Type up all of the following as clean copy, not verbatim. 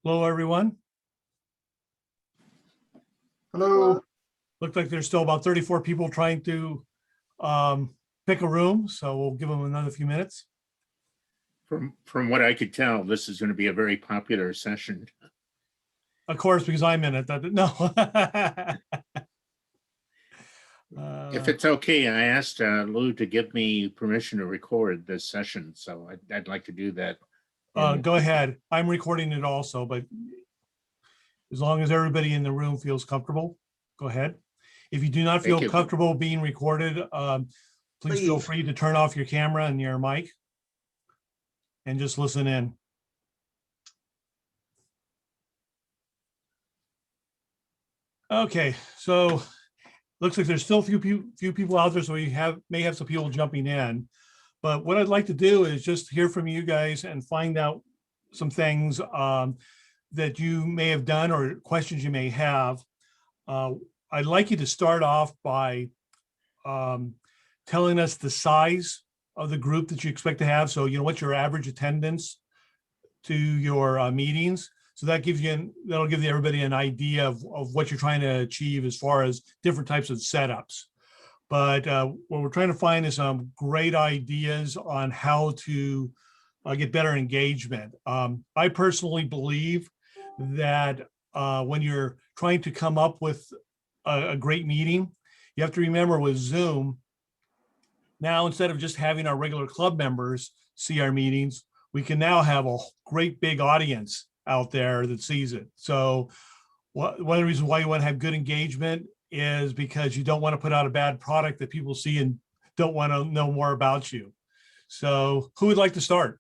Hello, everyone. Hello. Looks like there's still about 34 people trying to pick a room, so we'll give them another few minutes. From what I could tell, this is going to be a very popular session. Of course, because I'm in it. No. If it's okay, I asked Lou to give me permission to record this session, so I'd like to do that. Go ahead. I'm recording it also, but as long as everybody in the room feels comfortable, go ahead. If you do not feel Thank you. comfortable being recorded, please feel free to turn off your camera and your mic and just listen in. Okay, so looks like there's still a few people out there, so we may have some people jumping in. But what I'd like to do is just hear from you guys and find out some things that you may have done or questions you may have. I'd like you to start off by telling us the size of the group that you expect to have. So, what's your average attendance to your meetings? So that'll give everybody an idea of what you're trying to achieve as far as different types of setups. But what we're trying to find is some great ideas on how to get better engagement. I personally believe that when you're trying to come up with a great meeting, you have to remember with Zoom, now instead of just having our regular club members see our meetings, we can now have a great big audience out there that sees it. So one of the reasons why you want to have good engagement is because you don't want to put out a bad product that people see and don't want to know more about you. So who would like to start?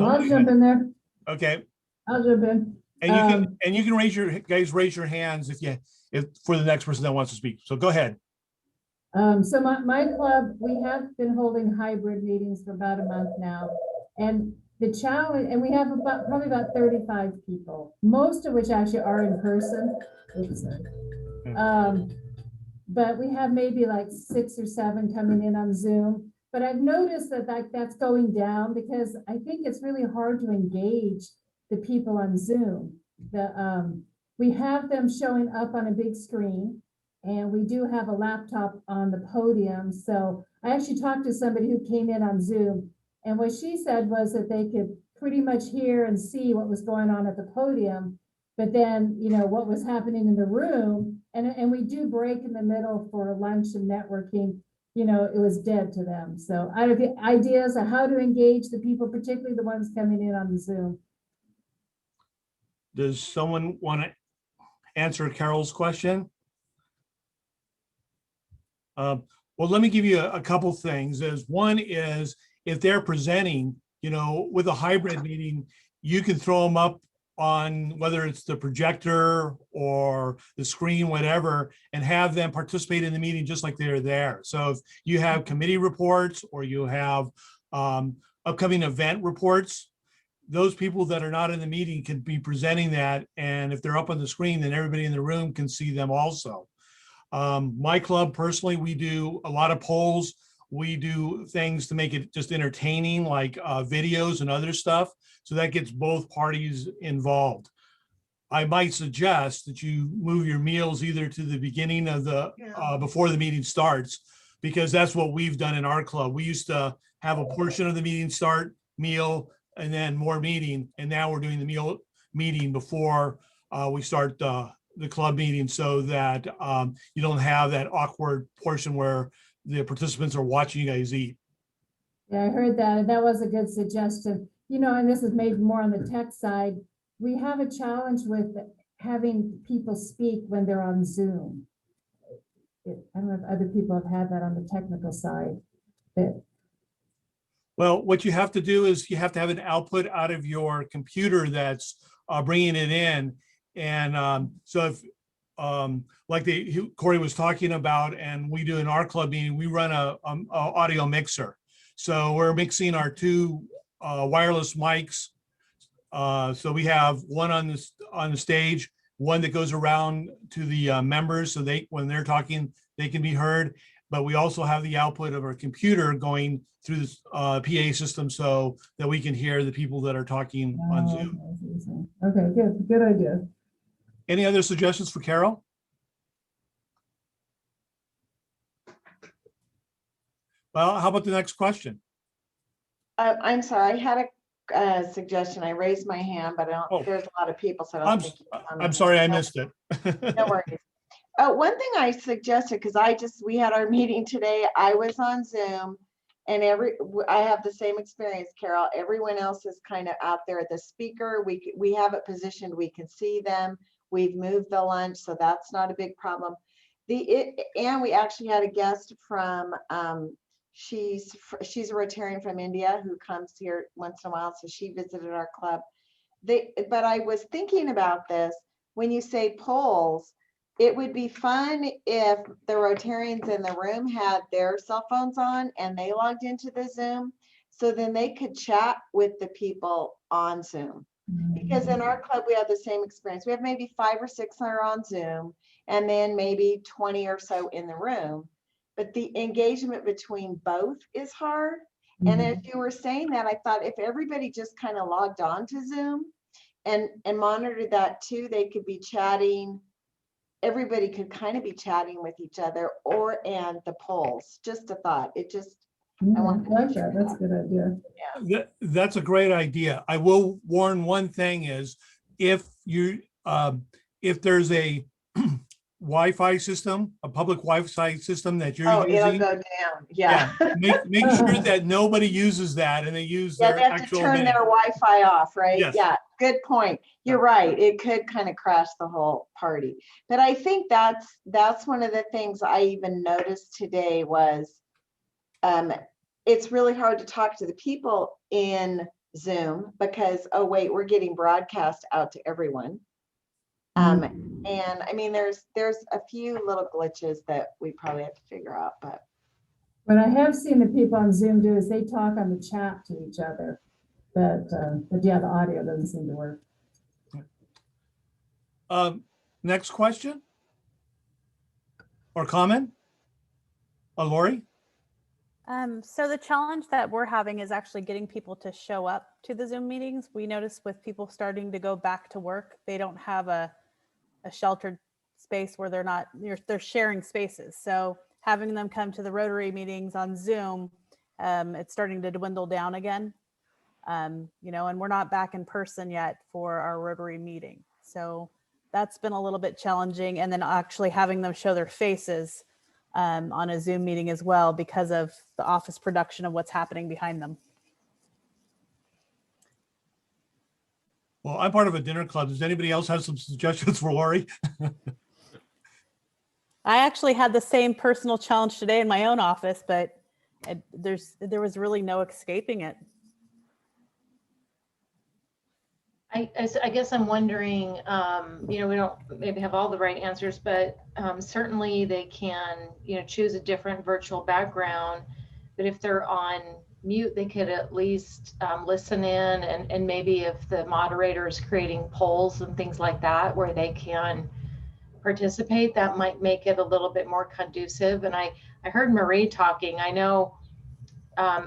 I'll jump in there. Okay. I'll jump in. And you can raise your hands if for the next person that wants to speak. So go ahead. So my club, we have been holding hybrid meetings for about a month now. And the challenge, and we have probably about 35 people, most of which actually are in person. Oops, but we have maybe like 6 or 7 coming in on Zoom. But I've noticed that's going down because I think it's really hard to engage the people on Zoom. We have them showing up on a big screen, and we do have a laptop on the podium. So I actually talked to somebody who came in on Zoom, and what she said was that they could pretty much hear and see what was going on at the podium, but then, what was happening in the room, and we do break in the middle for lunch and networking, it was dead to them. So I have ideas of how to engage the people, particularly the ones coming in on the Zoom. Does someone want to answer Carol's question? Well, let me give you a couple things. One is if they're presenting, with a hybrid meeting, you can throw them up on whether it's the projector or the screen, whatever, and have them participate in the meeting just like they're there. So if you have committee reports or you have upcoming event reports, those people that are not in the meeting can be presenting that. And if they're up on the screen, then everybody in the room can see them also. My club personally, we do a lot of polls. We do things to make it just entertaining, like videos and other stuff. So that gets both parties involved. I might suggest that you move your meals either to the beginning of the, before the meeting starts, because that's what we've done in our club. We used to have a portion of the meeting start, meal, and then more meeting. And now we're doing the meeting before we start the club meeting, so that you don't have that awkward portion where the participants are watching you guys eat. Yeah, I heard that. That was a good suggestion. And this is maybe more on the tech side. We have a challenge with having people speak when they're on Zoom. I don't know if other people have had that on the technical side. Well, what you have to do is you have to have an output out of your computer that's bringing it in. And so if, like Corey was talking about, and we do in our club meeting, we run a audio mixer. So we're mixing our 2 wireless mics. So we have one on the stage, one that goes around to the members, so when they're talking, they can be heard. but we also have the output of our computer going through this PA system so that we can hear the people that are talking on Zoom. Okay, good idea. Any other suggestions for Carol? Well, how about the next question? I'm sorry, I had a suggestion. I raised my hand, but I Oh. don't, there's a lot of people, so I don't think. I'm sorry, I missed it. No worries. One thing I suggested, because we had our meeting today, I was on Zoom, and I have the same experience, Carol. Everyone else is kind of out there. The speaker, we have it positioned, we can see them. We've moved the lunch, so that's not a big problem. And we actually had a guest from, she's a Rotarian from India who comes here once in a while, so she visited our club. But I was thinking about this, when you say polls, it would be fun if the Rotarians in the room had their cell phones on and they logged into the Zoom, so then they could chat with the people on Zoom. Because in our club, we have the same experience. We have maybe 5 or 6 that are on Zoom, and then maybe 20 or so in the room. But the engagement between both is hard. And as you were saying that, I thought if everybody just kind of logged on to Zoom and monitored that too, they could be chatting. Everybody could kind of be chatting with each other, and the polls. Just a thought. I like that. That's a good idea. That's a great idea. I will warn one thing is if there's a Wi-Fi system, a public Wi-Fi system that you're it'll using, go down. Yeah. make sure that nobody uses that and they use Yeah, their they have to actual turn name. their Wi-Fi off, right? Yes. Yeah, good point. You're right. It could kind of crash the whole party. But I think that's one of the things I even noticed today was it's really hard to talk to the people in Zoom because, oh wait, we're getting broadcast out to everyone. And I mean, there's a few little glitches that we probably have to figure out, but. What I have seen the people on Zoom do is they talk on the chat to each other, but yeah, the audio doesn't seem to work. Next question or comment? Lori? So the challenge that we're having is actually getting people to show up to the Zoom meetings. We notice with people starting to go back to work, they don't have a sheltered space where they're sharing spaces. So having them come to the Rotary meetings on Zoom, it's starting to dwindle down again. And we're not back in person yet for our Rotary meeting. So that's been a little bit challenging. And then actually having them show their faces on a Zoom meeting as well because of the office production of what's happening behind them. Well, I'm part of a dinner club. Does anybody else have some suggestions for Lori? I actually had the same personal challenge today in my own office, but there was really no escaping it. I guess I'm wondering, we don't maybe have all the right answers, but certainly they can, choose a different virtual background. But if they're on mute, they could at least listen in, and maybe if the moderator is creating polls and things like that where they can participate, that might make it a little bit more conducive. And I heard Marie talking. I know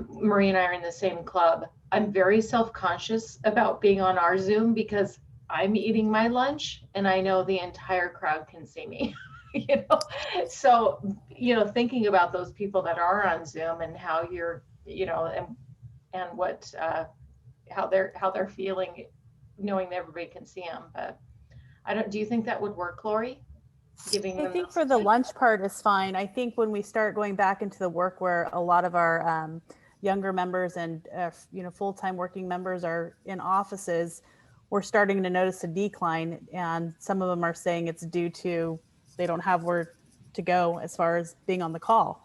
Marie and I are in the same club. I'm very self-conscious about being on our Zoom because I'm eating my lunch and I know the entire crowd can see me. So thinking about those people that are on Zoom and how you're and what how they're feeling, knowing that everybody can see them. But do you think that would work, Lori? I think for the lunch part is fine. I think when we start going back into the work where a lot of our younger members and full-time working members are in offices, we're starting to notice a decline, and some of them are saying it's due to they don't have where to go as far as being on the call.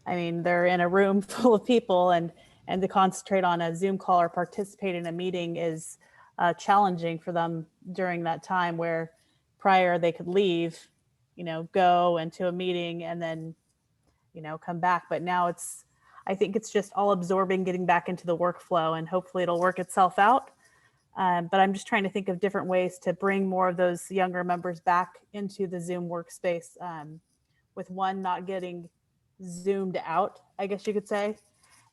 I mean, they're in a room full of people, and to concentrate on a Zoom call or participate in a meeting is challenging for them during that time where prior they could leave, go into a meeting and then, come back. But now I think it's just all absorbing, getting back into the workflow, and hopefully it'll work itself out. But I'm just trying to think of different ways to bring more of those younger members back into the Zoom workspace with one not getting zoomed out, I guess you could say.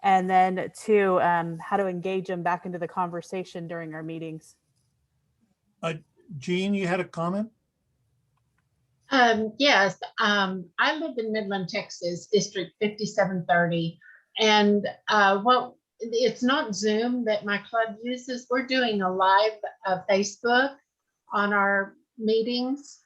And then two, how to engage them back into the conversation during our meetings. Jean, you had a comment? Yes, I live in Midland, Texas, District 5730. And it's not Zoom that my club uses. We're doing a live Facebook on our meetings,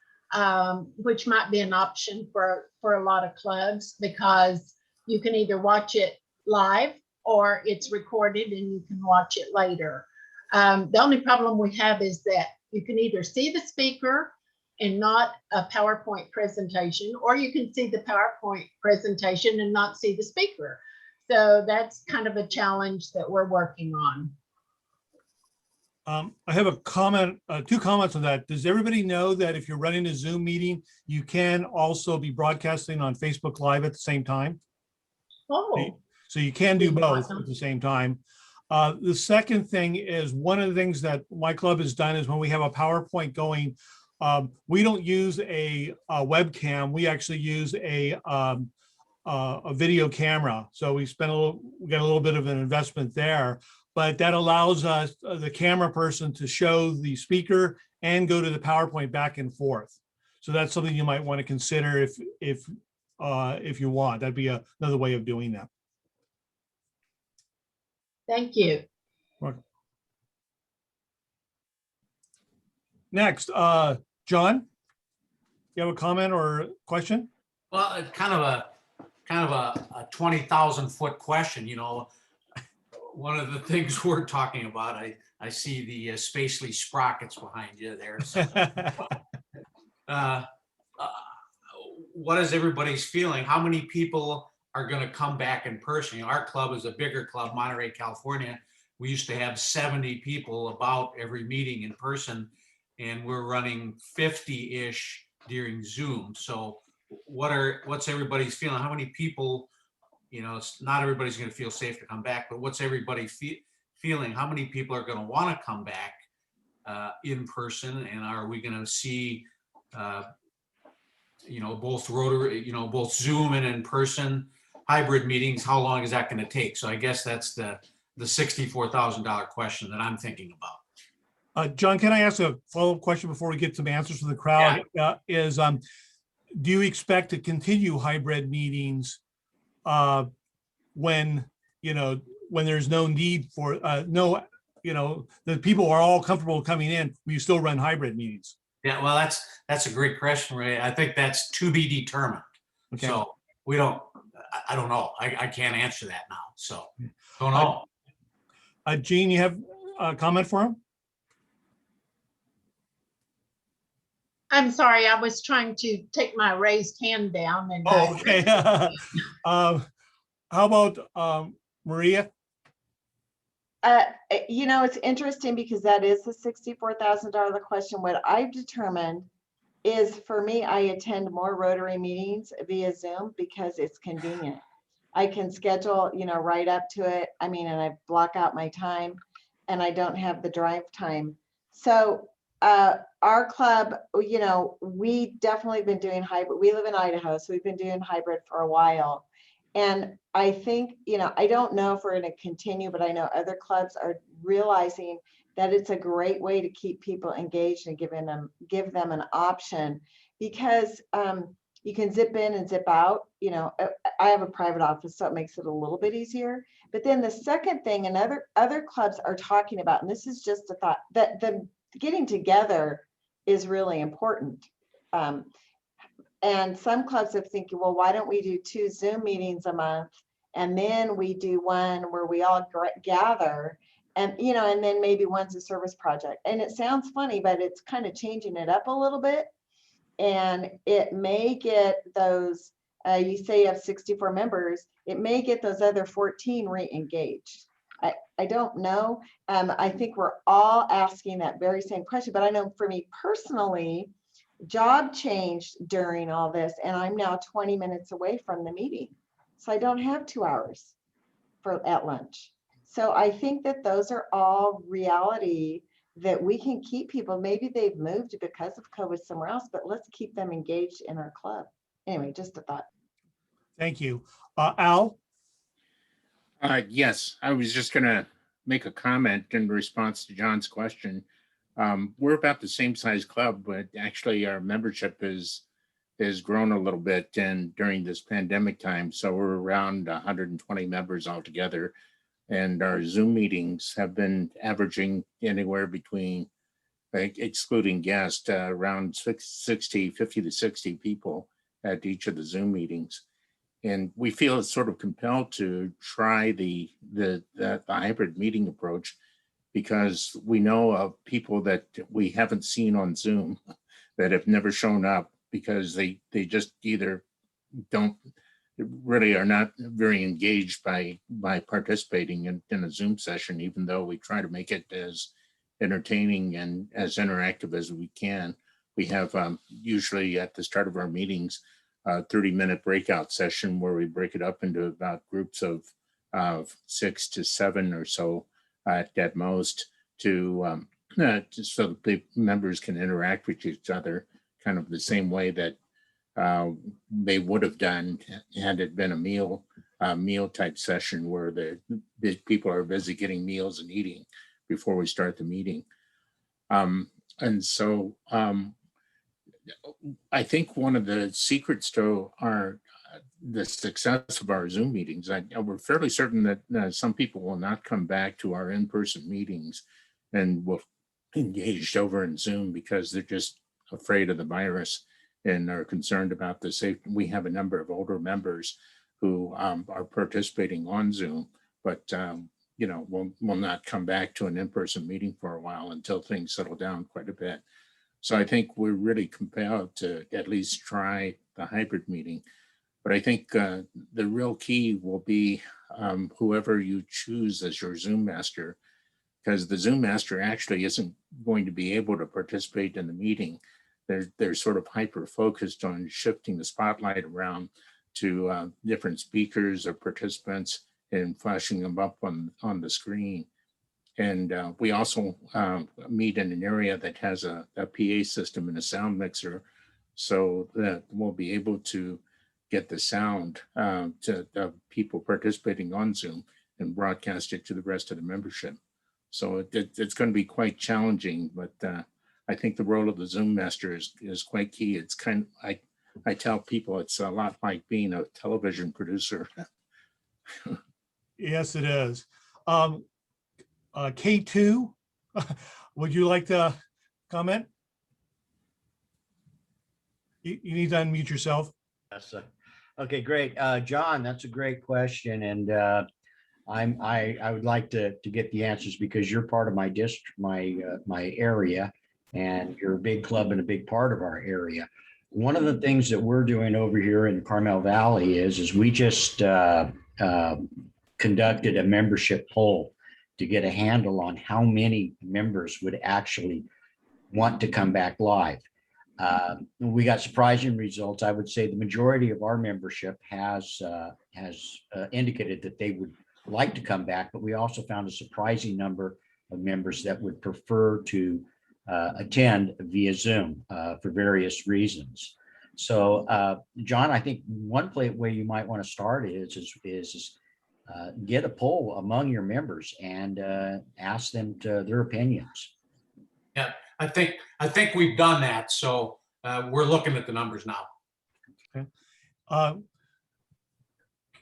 which might be an option for a lot of clubs, because you can either watch it live or it's recorded and you can watch it later. The only problem we have is that you can either see the speaker and not a PowerPoint presentation, or you can see the PowerPoint presentation and not see the speaker. So that's kind of a challenge that we're working on. I have a comment, two comments on that. Does everybody know that if you're running a Zoom meeting, you can also be broadcasting on Facebook Live at the same time? Oh, So you can do both Awesome. at the same time. The second thing is, one of the things that my club has done is when we have a PowerPoint going, we don't use a webcam. We actually use a video camera. So we got a little bit of an investment there, but that allows us, the camera person, to show the speaker and go to the PowerPoint back and forth. So that's something you might want to consider if you want. That'd be another way of doing that. thank you. Next, John, you have a comment or question? Well, it's kind of a 20,000 foot question, you know. One of the things we're talking about, I see the Spacely sprockets behind you there. So, what is everybody's feeling? How many people are going to come back in person? You know, our club is a bigger club, Monterey, California. We used to have 70 people about every meeting in person, and we're running 50-ish during Zoom. So what's everybody's feeling? How many people, you know, not everybody's going to feel safe to come back, but what's everybody feeling? How many people are going to want to come back in person? And are we going to see, you know, both rotary, you know, both Zoom and in person hybrid meetings? How long is that going to take? So I guess that's the $64,000 question that I'm thinking about. John, can I ask a follow-up question before we get some answers from the crowd? Do you expect to continue hybrid meetings when, you know, when there's no need for, you know, the people are all comfortable coming in, will you still run hybrid meetings? Yeah, well, that's a great question, Ray. I think that's to be determined. Okay. So I don't know. I can't answer that now. So don't know. Jean, you have a comment for him? I'm sorry, I was trying to take my raised hand down and. Oh, okay. How about Maria? You know, it's interesting because that is the $64,000 question. What I've determined is, for me, I attend more Rotary meetings via Zoom because it's convenient. I can schedule, you know, right up to it. I mean, and I block out my time and I don't have the drive time. So our club, you know, we definitely been doing hybrid. We live in Idaho, so we've been doing hybrid for a while. And I think, you know, I don't know if we're going to continue, but I know other clubs are realizing that it's a great way to keep people engaged and give them an option, because you can zip in and zip out. You know, I have a private office, so it makes it a little bit easier. But then the second thing, and other clubs are talking about, and this is just a thought, that the getting together is really important. And some clubs are thinking, well, why don't we do 2 Zoom meetings a month? And then we do one where we all gather, and, you know, and then maybe one's a service project. And it sounds funny, but it's kind of changing it up a little bit. And it may get those, you say you have 64 members, it may get those other 14 re-engaged. I don't know. I think we're all asking that very same question, but I know for me personally, job changed during all this, and I'm now 20 minutes away from the meeting. So I don't have 2 hours at lunch. So I think that those are all reality that we can keep people. Maybe they've moved because of COVID somewhere else, but let's keep them engaged in our club. Anyway, just a thought. Thank you. Al? Yes, I was just gonna make a comment in response to John's question. We're about the same size club, but actually our membership has grown a little bit and during this pandemic time. So we're around 120 members altogether. And our Zoom meetings have been averaging anywhere between, excluding guests, around 50 to 60 people at each of the Zoom meetings. And we feel it's sort of compelled to try the hybrid meeting approach because we know of people that we haven't seen on Zoom that have never shown up because they just either don't really are not very engaged by participating in a Zoom session, even though we try to make it as entertaining and as interactive as we can. We have usually at the start of our meetings, 30-minute breakout session where we break it up into about groups of 6 to 7 or so at most to so the members can interact with each other kind of the same way that they would have done had it been a meal type session where the people are busy getting meals and eating before we start the meeting. And so I think one of the secrets to the success of our Zoom meetings, we're fairly certain that some people will not come back to our in-person meetings and will engaged over in Zoom because they're just afraid of the virus and are concerned about the safety. We have a number of older members who are participating on Zoom, but will not come back to an in-person meeting for a while until things settle down quite a bit. So I think we're really compelled to at least try the hybrid meeting. But I think the real key will be whoever you choose as your Zoom master, because the Zoom master actually isn't going to be able to participate in the meeting. They're sort of hyper-focused on shifting the spotlight around to different speakers or participants and flashing them up on the screen. And we also meet in an area that has a PA system and a sound mixer so that we'll be able to get the sound to people participating on Zoom and broadcast it to the rest of the membership. So it's going to be quite challenging, but I think the role of the Zoom master is quite key. It's kind of, I tell people it's a lot like being a television producer. Yes, it is. K2, would you like to comment? You need to unmute yourself. Yes. Okay, great. John, that's a great question. And I would like to get the answers because you're part of my district, my area, and you're a big club and a big part of our area. One of the things that we're doing over here in the Carmel Valley is we just conducted a membership poll to get a handle on how many members would actually want to come back live. We got surprising results. I would say the majority of our membership has indicated that they would like to come back, but we also found a surprising number of members that would prefer to attend via Zoom for various reasons. So, John, I think one way you might want to start is get a poll among your members and ask them their opinions. Yeah, I think we've done that. So we're looking at the numbers now. Okay.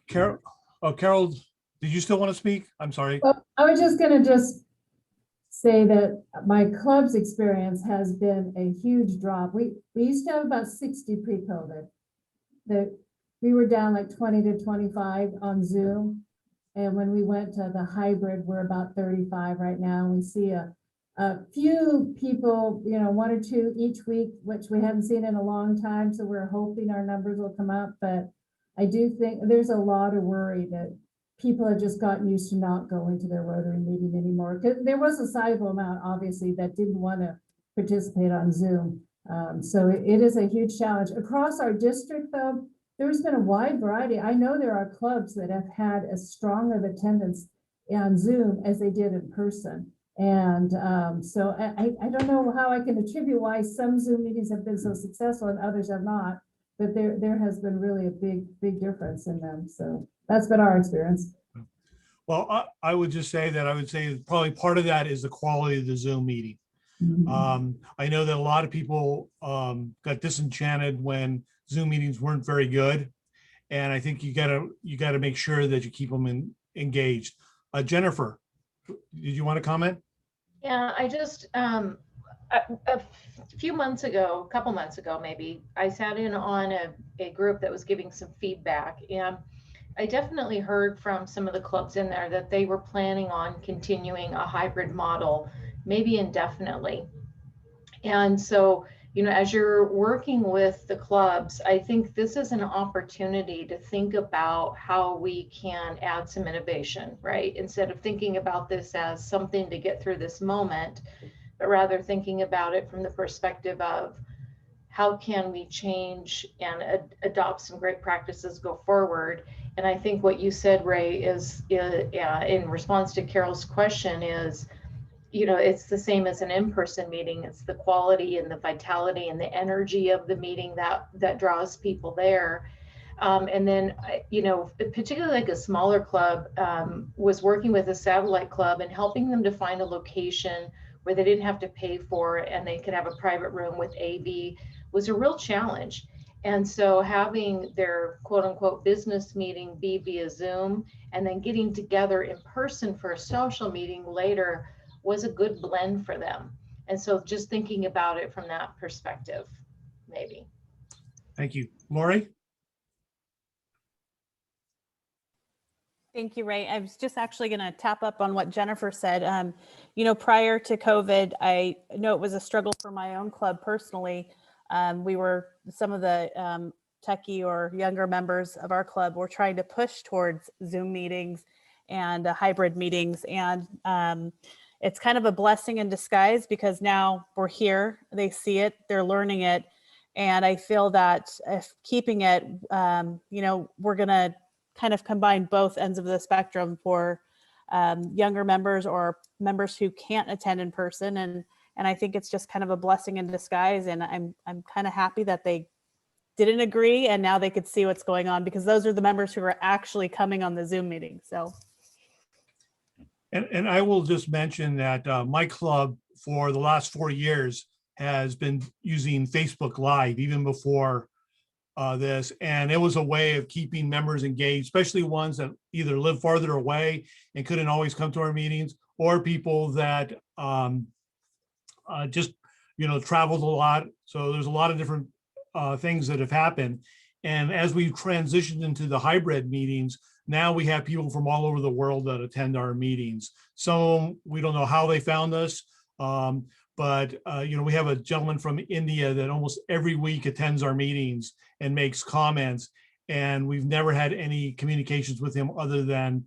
Carol, did you still want to speak? I'm sorry. Well, I was just gonna say that my club's experience has been a huge drop. We used to have about 60 pre-COVID. We were down like 20 to 25 on Zoom. And when we went to the hybrid, we're about 35 right now. We see a few people, 1 or 2 each week, which we haven't seen in a long time. So we're hoping our numbers will come up. But I do think there's a lot of worry that people have just gotten used to not going to their Rotary meeting anymore. Because there was a sizable amount, obviously, that didn't want to participate on Zoom. So it is a huge challenge. Across our district, though, there's been a wide variety. I know there are clubs that have had as strong of attendance on Zoom as they did in person. And so I don't know how I can attribute why some Zoom meetings have been so successful and others have not. but there has been really a big difference in them. So that's been our experience. Well, I would just say that I would say probably part of that is the quality of the Zoom meeting. I know that a lot of people got disenchanted when Zoom meetings weren't very good. And I think you gotta make sure that you keep them engaged. Jennifer, did you want to comment? Yeah, I just, a few months ago, a couple months ago, maybe, I sat in on a group that was giving some feedback, and I definitely heard from some of the clubs in there that they were planning on continuing a hybrid model, maybe indefinitely. And so, you know, as you're working with the clubs, I think this is an opportunity to think about how we can add some innovation, right? Instead of thinking about this as something to get through this moment, but rather thinking about it from the perspective of how can we change and adopt some great practices go forward. And I think what you said, Ray, is in response to Carol's question is, you know, it's the same as an in-person meeting. It's the quality and the vitality and the energy of the meeting that draws people there. And then, you know, particularly like a smaller club was working with a satellite club and helping them to find a location where they didn't have to pay for it and they could have a private room with AV was a real challenge. And so having their quote unquote business meeting be via Zoom and then getting together in person for a social meeting later was a good blend for them. And so just thinking about it from that perspective, maybe. Thank you. Lori? Thank you, Ray. I was just actually going to tap up on what Jennifer said. You know, prior to COVID, I know it was a struggle for my own club personally. We were, some of the techie or younger members of our club were trying to push towards Zoom meetings and hybrid meetings. And it's kind of a blessing in disguise because now we're here, they see it, they're learning it. And I feel that if keeping it, you know, we're going to kind of combine both ends of the spectrum for younger members or members who can't attend in person. And I think it's just kind of a blessing in disguise. And I'm kind of happy that they didn't agree and now they could see what's going on because those are the members who are actually coming on the Zoom meeting. So. And I will just mention that my club for the last 4 years has been using Facebook Live even before this. And it was a way of keeping members engaged, especially ones that either live farther away and couldn't always come to our meetings, or people that just, you know, traveled a lot. So there's a lot of different things that have happened. And as we transitioned into the hybrid meetings, now we have people from all over the world that attend our meetings. Some, we don't know how they found us, but you know, we have a gentleman from India that almost every week attends our meetings and makes comments. And we've never had any communications with him other than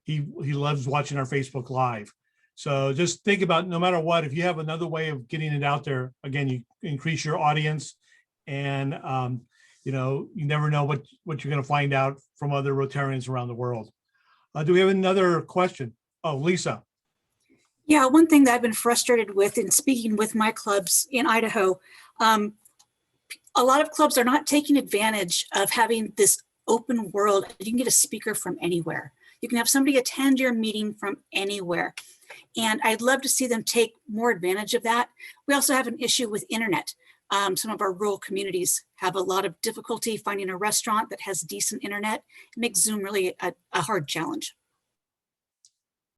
he loves watching our Facebook Live. So just think about, no matter what, if you have another way of getting it out there, again, you increase your audience and you know, you never know what you're going to find out from other Rotarians around the world. Do we have another question? Oh, Lisa. Yeah, one thing that I've been frustrated with in speaking with my clubs in Idaho, a lot of clubs are not taking advantage of having this open world. You can get a speaker from anywhere. You can have somebody attend your meeting from anywhere. And I'd love to see them take more advantage of that. We also have an issue with internet. Some of our rural communities have a lot of difficulty finding a restaurant that has decent internet. It makes Zoom really a hard challenge.